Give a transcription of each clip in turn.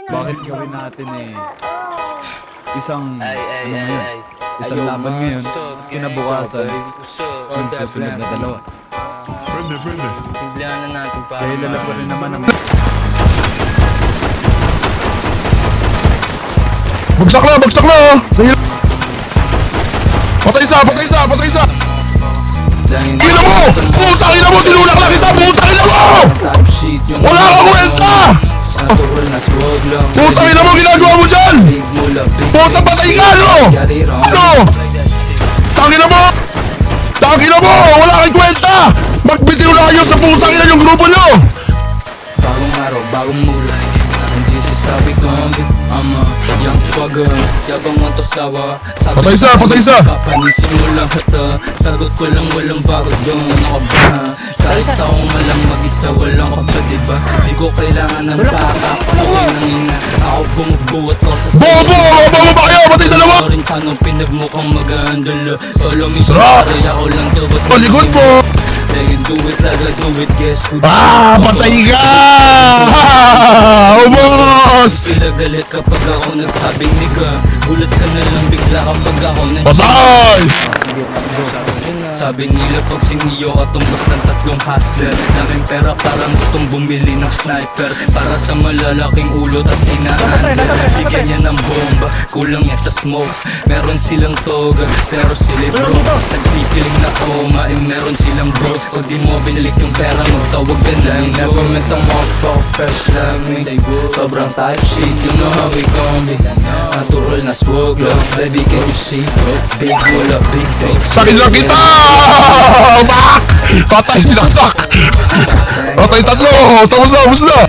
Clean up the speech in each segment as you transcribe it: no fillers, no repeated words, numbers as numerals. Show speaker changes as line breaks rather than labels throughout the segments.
Bakit gawin natin isang isang
Ayaw
laban ngayon,
masok,
kinabukasan, yung susunod na dalawa.
Pwede.
Simplihan na natin para
Dahil alam ko rin naman ang
Bagsak na! Patay isa! Ina mo! Putang ina mo! Tinulak na kita! Putang ina mo! Wala kang kwenta! Putang ina mo! Ginagawa mo dyan! Putang patay ka! Ano? Tangina mo! Wala kang kwenta! Magbitiw na kayo sa putang ina yung grupo nyo!
Bagong araw, bagong mulay. Hindi sasabi ko ang ama. Young swagger, yabang ang tosawa.
Patay isa!
Kapanisimula hata. Sagot ko lang walang bago doon. Ano ka ba? Kahit taong malang mag-isa, walang ka ba diba? Di ko kailangan ng baka. Okay nang ina. Ako bumubuhat ko sa
Bobo ba kayo? Patay dalawa!
rin tanong pinagmukhang mag-aandala. Solong
Sarap!
isang ako lang dapat.
Palikod mo!
They can do it like I do it, guess who?
Patay ka! Ubos!
Sila galit kapag ako nagsabing niga. Gulat ka na lang bigla kapag ako
Patay!
Sabi nila pag siniyo ka tumbas ng tatlong hustler. Daming pera parang gustong bumili ng sniper. Para sa malalaking ulo tas inaandar. Bigyan niya ng bomba, kulang yan sa smoke. Meron silang toga, pero sila bro. Pas nagpipiling na coma, meron silang bros. Pag di mo binalik yung pera mo, tawag ka na yung never met a motherfucker fresh like me. Sobrang type shit, you know how we gon' be. Natural na swag lang, baby can you see bro? Big wala, big things.
Sakin lang kita! Fuck! Patay sinaksak! Patay tatlo! Tapos na!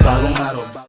Bagong araw.